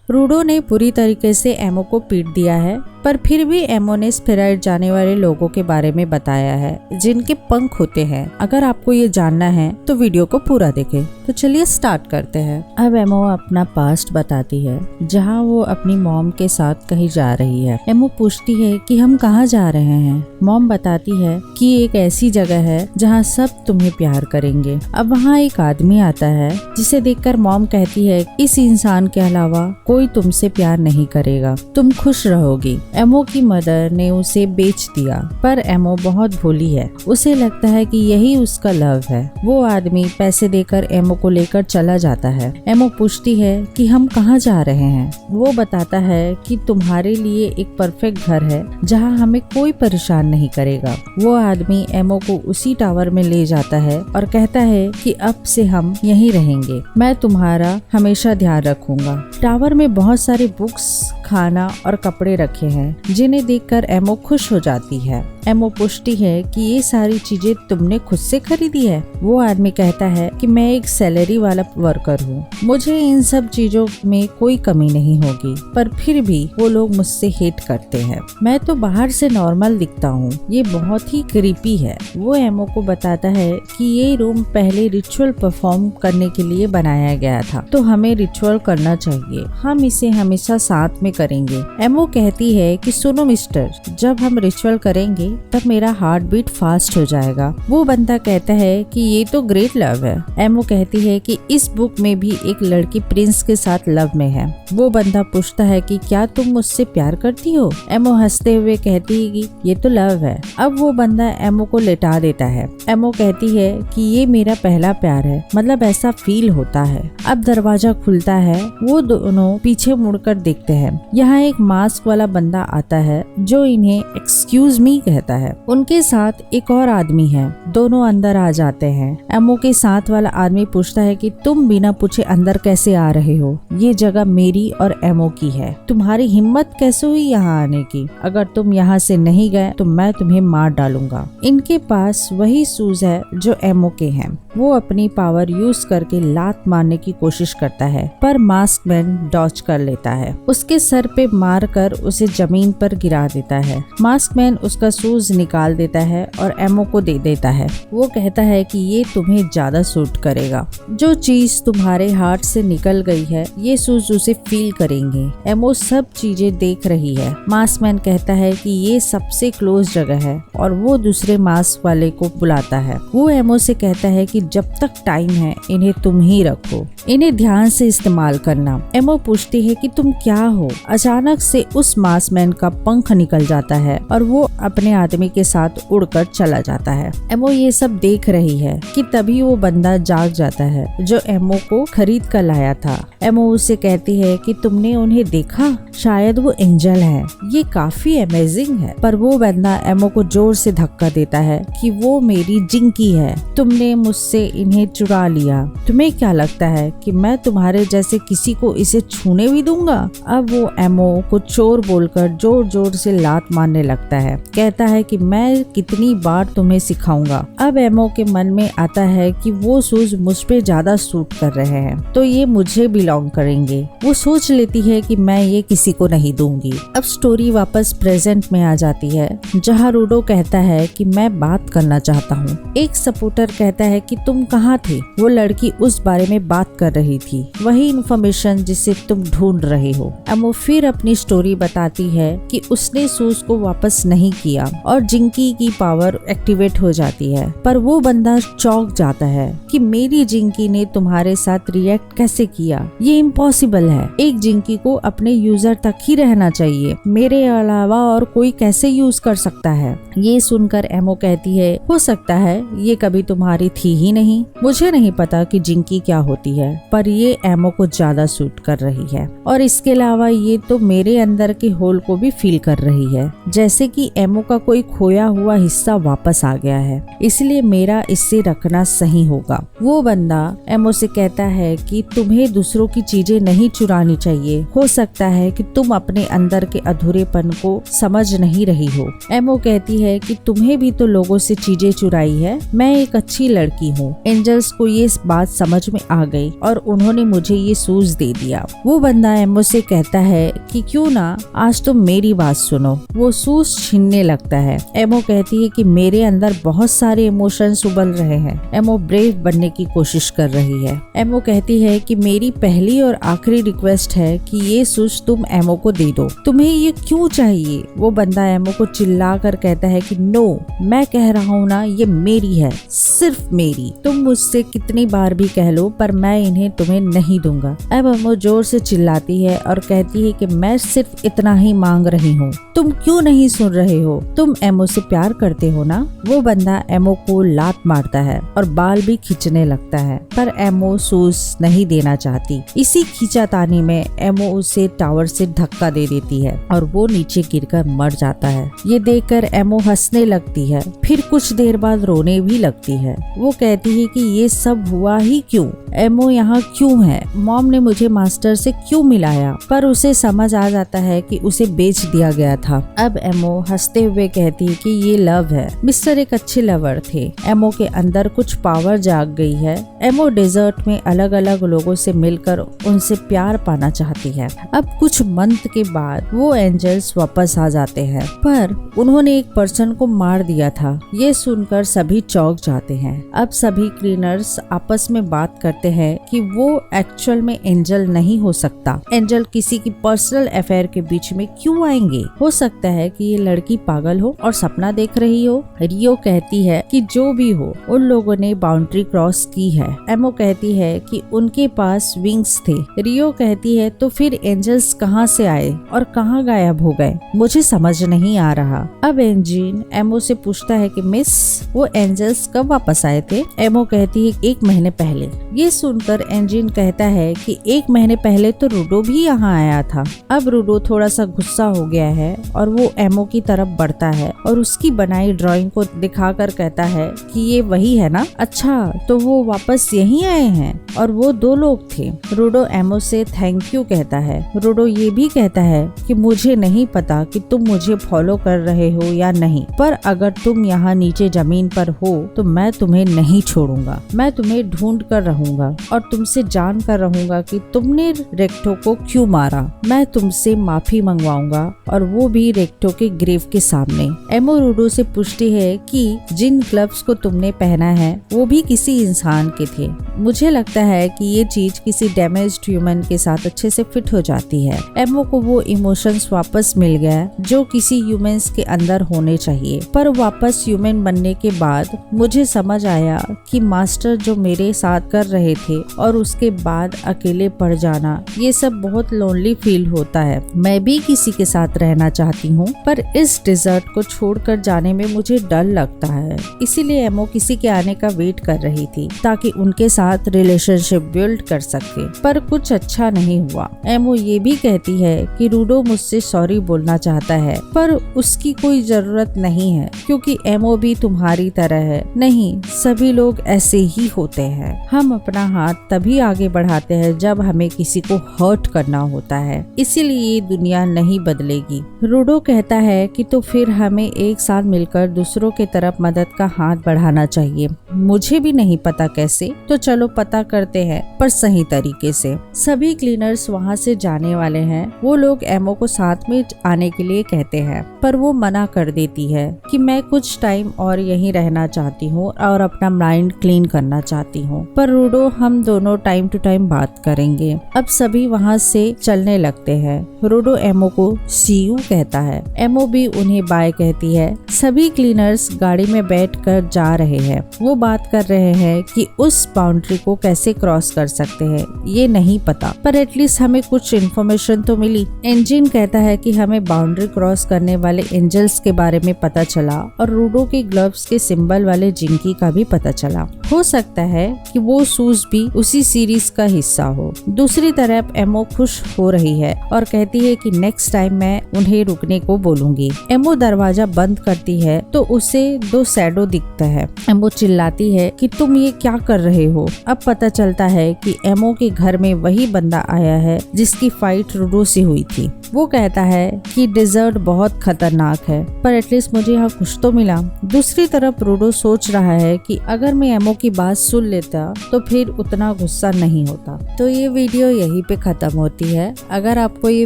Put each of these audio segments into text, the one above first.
रूडो ने पूरी तरीके से एमो को पीट दिया है, पर फिर भी एमो ने स्फेराइड जाने वाले लोगों के बारे में बताया है जिनके पंख होते हैं। अगर आपको ये जानना है तो वीडियो को पूरा देखें। तो चलिए स्टार्ट करते हैं। अब एमो अपना पास्ट बताती है जहाँ वो अपनी मॉम के साथ कहीं जा रही है। एमो पूछती है कि हम कहाँ जा रहे हैं। मॉम बताती है कि एक ऐसी जगह है जहाँ सब तुम्हें प्यार करेंगे। अब वहाँ एक आदमी आता है जिसे देखकर मॉम कहती है इस इंसान के अलावा कोई तुमसे प्यार नहीं करेगा, तुम खुश रहोगी। एमो की मदर ने उसे बेच दिया, पर एमो बहुत भोली है। उसे लगता है कि यही उसका लव है। वो आदमी पैसे देकर एमो को लेकर चला जाता है। एमो पूछती है कि हम कहाँ जा रहे हैं। वो बताता है कि तुम्हारे लिए एक परफेक्ट घर है जहाँ हमें कोई परेशान नहीं करेगा। वो आदमी एमो को उसी टावर में ले जाता है और कहता है कि अब से हम यहीं रहेंगे, मैं तुम्हारा हमेशा ध्यान रखूंगा। टावर में बहुत सारे बुक्स, खाना और कपड़े रखे हैं जिन्हें देखकर एमो खुश हो जाती है। एमो पूछती है कि ये सारी चीजें तुमने खुद से खरीदी है। वो आदमी कहता है कि मैं एक सैलरी वाला वर्कर हूँ, मुझे इन सब चीजों में कोई कमी नहीं होगी, पर फिर भी वो लोग मुझसे हेट करते हैं। मैं तो बाहर से नॉर्मल दिखता हूँ, ये बहुत ही क्रीपी है। वो एमो को बताता है कि ये रूम पहले रिचुअल परफॉर्म करने के लिए बनाया गया था, तो हमें रिचुअल करना चाहिए, हम इसे हमेशा साथ में करेंगे। एमो कहती है कि सुनो मिस्टर, जब हम रिचुअल करेंगे तब मेरा हार्ट बीट फास्ट हो जाएगा। वो बंदा कहता है कि ये तो ग्रेट लव है। एमो कहती है कि इस बुक में भी एक लड़की प्रिंस के साथ लव में है। वो बंदा पूछता है कि क्या तुम मुझसे प्यार करती हो। एमो हंसते हुए कहती है कि ये तो लव है। अब वो बंदा एमो को लेटा देता है। एमो कहती है कि ये मेरा पहला प्यार है, मतलब ऐसा फील होता है। अब दरवाजा खुलता है, वो दोनों पीछे मुड़कर देखते हैं। यहाँ एक मास्क वाला बंदा आता है जो इन्हें एक्सक्यूज मी कहता है। उनके साथ एक और आदमी है। दोनों अंदर आ जाते हैं। एमो के साथ वाला आदमी पूछता है कि तुम बिना पूछे अंदर कैसे आ रहे हो, ये जगह मेरी और एमो की है, तुम्हारी हिम्मत कैसे हुई यहाँ आने की, अगर तुम यहाँ से नहीं गए तो मैं तुम्हें मार डालूंगा। इनके पास वही शूज है जो एमो के हैं। वो अपनी पावर यूज करके लात मारने की कोशिश करता है, पर मास्क मैन डॉज कर लेता है। उसके सर पे मार कर उसे जमीन पर गिरा देता है। मास्क मैन उसका शूज निकाल देता है और एमो को दे देता है। वो कहता है कि ये तुम्हें ज्यादा सूट करेगा, जो चीज तुम्हारे हार्ट से निकल गई है ये शूज उसे फील करेंगे। एमो सब चीजें देख रही है। मास्क मैन कहता है कि ये सबसे क्लोज जगह है और वो दूसरे मास्क वाले को बुलाता है। वो एमो से कहता है कि जब तक टाइम है इन्हें तुम ही रखो, इन्हें ध्यान से इस्तेमाल करना। एमो पूछती है कि तुम क्या हो। अचानक से उस मास्कमैन का पंख निकल जाता है और वो अपने आदमी के साथ उड़कर चला जाता है। एमो ये सब देख रही है कि तभी वो बंदा जाग जाता है जो एमो को खरीद कर लाया था। एमो उसे कहती है कि तुमने उन्हें देखा, शायद वो एंजल है, ये काफी अमेजिंग है। पर वो बंदा एमो को जोर से धक्का देता है कि वो मेरी जिंकी है, तुमने मुझसे इन्हें चुरा लिया। तुम्हें क्या लगता है कि मैं तुम्हारे जैसे किसी को इसे छूने भी दूंगा। अब वो एमो को चोर बोलकर जोर जोर से लात मारने लगता है। कहता है कि मैं कितनी बार तुम्हें सिखाऊंगा। अब एमो के मन में आता है कि वो शूज मुझ पे ज्यादा सूट कर रहे हैं, तो ये मुझे बिलोंग करेंगे। वो सोच लेती है कि मैं ये किसी को नहीं दूंगी। अब स्टोरी वापस प्रेजेंट में आ जाती है जहाँ रूडो कहता है कि मैं बात करना चाहता हूँ। एक सपोर्टर कहता है कि तुम कहाँ थे। वो लड़की उस बारे में बात कर रही थी, वही इन्फॉर्मेशन जिसे तुम ढूंढ रहे हो। एमो फिर अपनी स्टोरी बताती है कि उसने शूज को वापस नहीं किया और जिंकी की पावर एक्टिवेट हो जाती है। पर वो बंदा चौंक जाता है कि मेरी जिंकी ने तुम्हारे साथ रिएक्ट कैसे किया, ये इम्पॉसिबल है। एक जिंकी को अपने यूजर तक ही रहना चाहिए, मेरे अलावा और कोई कैसे यूज कर सकता है। ये सुनकर एमो कहती है हो सकता है ये कभी तुम्हारी थी ही नहीं, मुझे नहीं पता कि जिंकी क्या होती है, पर ये एमो को ज्यादा सूट कर रही है। और इसके अलावा ये तो मेरे अंदर के होल को भी फील कर रही है, जैसे कि एमो का कोई खोया हुआ हिस्सा वापस आ गया है, इसलिए मेरा इससे रखना सही होगा। वो बंदा एमो से कहता है कि तुम्हें दूसरों की चीजें नहीं चुरानी चाहिए, हो सकता है कि तुम अपने अंदर के अधूरेपन को समझ नहीं रही हो। एमो कहती है कि तुम्हें भी तो लोगों से चीजें चुराई है, मैं एक अच्छी लड़की हूँ। एंजल्स को ये बात समझ में आ गई और उन्होंने मुझे ये सूज दे दिया। वो बंदा एमो से कहता है कि क्यों ना आज तुम मेरी बात सुनो। वो सूज छीनने लगता है। एमो कहती है कि मेरे अंदर बहुत सारे इमोशंस उबल रहे हैं। एमो ब्रेव बनने की कोशिश कर रही है। एमो कहती है कि मेरी पहली और आखिरी रिक्वेस्ट है कि ये सूज तुम एमो को दे दो। तुम्हें ये क्यों चाहिए? वो बंदा एमो को चिल्ला कर कहता है कि नो, मैं कह रहा हूँ ना, ये मेरी है, सिर्फ मेरी। तुम मुझसे कितनी बार भी कह लो पर मैं इन्हें तुम्हें नहीं दूंगा। अब एमो जोर से चिल्लाती है और कहती है कि मैं सिर्फ इतना ही मांग रही हूँ, तुम क्यों नहीं सुन रहे हो? तुम एमो से प्यार करते हो ना? वो बंदा एमो को लात मारता है और बाल भी खींचने लगता है, पर एमो सूज नहीं देना चाहती। इसी खींचातानी में एमो उसे टावर से धक्का दे देती है और वो नीचे गिरकर मर जाता है। ये देखकर एमो हंसने लगती है, फिर कुछ देर बाद रोने भी लगती है। वो कहती है कि ये सब हुआ ही क्यों? एमो यहाँ क्यों है? मॉम ने मुझे मास्टर से क्यों मिलाया? पर उसे समझ आ जाता है कि उसे बेच दिया गया था। अब एमो हंसते हुए कहती है कि ये लव है। मिस्टर एक अच्छे लवर थे। एमो के अंदर कुछ पावर जाग गई है। एमो डेजर्ट में अलग अलग लोगों से मिलकर उनसे प्यार पाना चाहती है। अब कुछ मंथ के बाद वो एंजल्स वापस आ जाते हैं, पर उन्होंने एक पर्सन को मार दिया था। ये सुनकर सभी चौंक जाते हैं। अब सभी क्लीनर्स आपस में बात करते हैं कि वो एक्चुअल में एंजल नहीं हो सकता। एंजल किसी की पर्सनल अफेयर के बीच में क्यों आएंगे? हो सकता है कि ये लड़की पागल हो और सपना देख रही हो। रियो कहती है कि जो भी हो, उन लोगों ने बाउंड्री क्रॉस की है। एमो कहती है कि उनके पास विंग्स थे। रियो कहती है तो फिर एंजल्स कहाँ से आए और कहाँ गायब हो गए? मुझे समझ नहीं आ रहा। अब एंजिन एमो से पूछता है कि मिस, वो एंजल्स कब वापस आए थे? एमो कहती है 1 महीने पहले। ये सुनकर एंजिन कहता है कि 1 महीने पहले तो रूडो भी यहाँ आया था। अब रूडो थोड़ा सा गुस्सा हो गया है और वो एमो की तरफ बढ़ता है और उसकी बनाई ड्राइंग को दिखाकर कहता है कि ये वही है ना? अच्छा, तो वो वापस यहीं आए हैं और वो 2 लोग थे। रूडो एमो से थैंक यू कहता है। रूडो ये भी कहता है कि मुझे नहीं पता कि तुम मुझे फॉलो कर रहे हो या नहीं, पर अगर तुम यहाँ नीचे जमीन पर हो तो मैं तुम्हें नहीं छोड़ूंगा। मैं तुम्हें ढूंढ कर रहूंगा और तुमसे जान कर रहूंगा कि तुमने रेक्टो को क्यों मारा। मैं तुमसे माफी मंगवाऊंगा और वो भी रेक्टो के ग्रेव के सामने। एमो रूडो से पूछती है कि जिन ग्लव्स को तुमने पहना है वो भी किसी इंसान के थे। मुझे लगता है कि ये चीज किसी डैमेज्ड ह्यूमन के साथ अच्छे से फिट हो जाती है। एमो को वो इमोशंस वापस मिल गया जो किसी ह्यूमंस के अंदर होने चाहिए। पर वापस ह्यूमन बनने के बाद मुझे समझ आया कि मास्टर जो मेरे साथ कर रहे थे और उसके बाद अकेले पड़ जाना, ये सब बहुत लोनली फील होता है। मैं भी किसी के साथ रहना चाहती हूँ, पर इस डेजर्ट को छोड़कर जाने में मुझे डर लगता है। इसीलिए एमो किसी के आने का वेट कर रही थी ताकि उनके साथ रिलेशनशिप बिल्ड कर सके, पर कुछ अच्छा नहीं हुआ। एमो ये भी कहती है कि रूडो मुझसे सॉरी बोलना चाहता है, पर उसकी कोई जरूरत नहीं है क्योंकि एमो भी तुम्हारी तरह है। नहीं, सभी लोग ऐसे ही होते हैं। हम अपना हाथ तभी आगे बढ़ाते हैं जब हमें किसी को हर्ट करना होता है। इसीलिए ये दुनिया नहीं बदलेगी। रूडो कहता है कि तो फिर हमें एक साथ मिलकर दूसरों की तरफ मदद का हाथ बढ़ाना चाहिए। मुझे भी नहीं पता कैसे, तो चलो पता करते हैं, पर सही तरीके से। सभी क्लीनर्स वहाँ से जाने वाले हैं। वो लोग एमो को साथ में आने के लिए कहते हैं, पर वो मना कर देती है कि मैं कुछ टाइम और यहीं रहना चाहती हूँ और अपना माइंड क्लीन करना चाहती हूँ। पर रूडो, हम दोनों टाइम टू टाइम बात करेंगे। अब सभी वहाँ से चलने लगते हैं। रूडो एमो को सी यू कहता है। एमो भी उन्हें बाय कहती है। सभी क्लीनर्स गाड़ी में बैठकर जा रहे हैं। वो बात कर रहे हैं कि उस बाउंड्री को कैसे क्रॉस कर सकते हैं, ये नहीं पता, पर एटलीस्ट हमें कुछ इन्फॉर्मेशन तो मिली। इंजिन कहता है कि हमें बाउंड्री क्रॉस करने वाले एंजल्स के बारे में पता चला और रूडो के ग्लव्स के सिंबल वाले जिंकी का भी पता चला। हो सकता है कि वो सूज भी उसी सीरीज का हिस्सा हो। दूसरी तरफ एमो खुश हो रही है और कहती है कि नेक्स्ट टाइम मैं उन्हें रुकने को बोलूंगी। एमो दरवाजा बंद करती है तो उसे 2 शैडो दिखता है। एमो चिल्लाती है कि तुम ये क्या कर रहे हो। अब पता चलता है कि एमो के घर में वही बंदा आया है जिसकी फाइट रूडो से हुई थी। वो कहता है कि डिजर्ट बहुत खतरनाक है, पर एटलीस्ट मुझे यहाँ कुछ तो मिला। दूसरी तरफ फ्रोडो सोच रहा है कि अगर मैं एमो की बात सुन लेता तो फिर उतना गुस्सा नहीं होता। तो ये वीडियो यहीं पे खत्म होती है। अगर आपको ये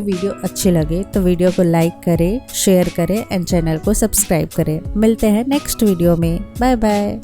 वीडियो अच्छी लगे तो वीडियो को लाइक करें, शेयर करें एंड चैनल को सब्सक्राइब करें। मिलते हैं नेक्स्ट वीडियो में। Bye bye.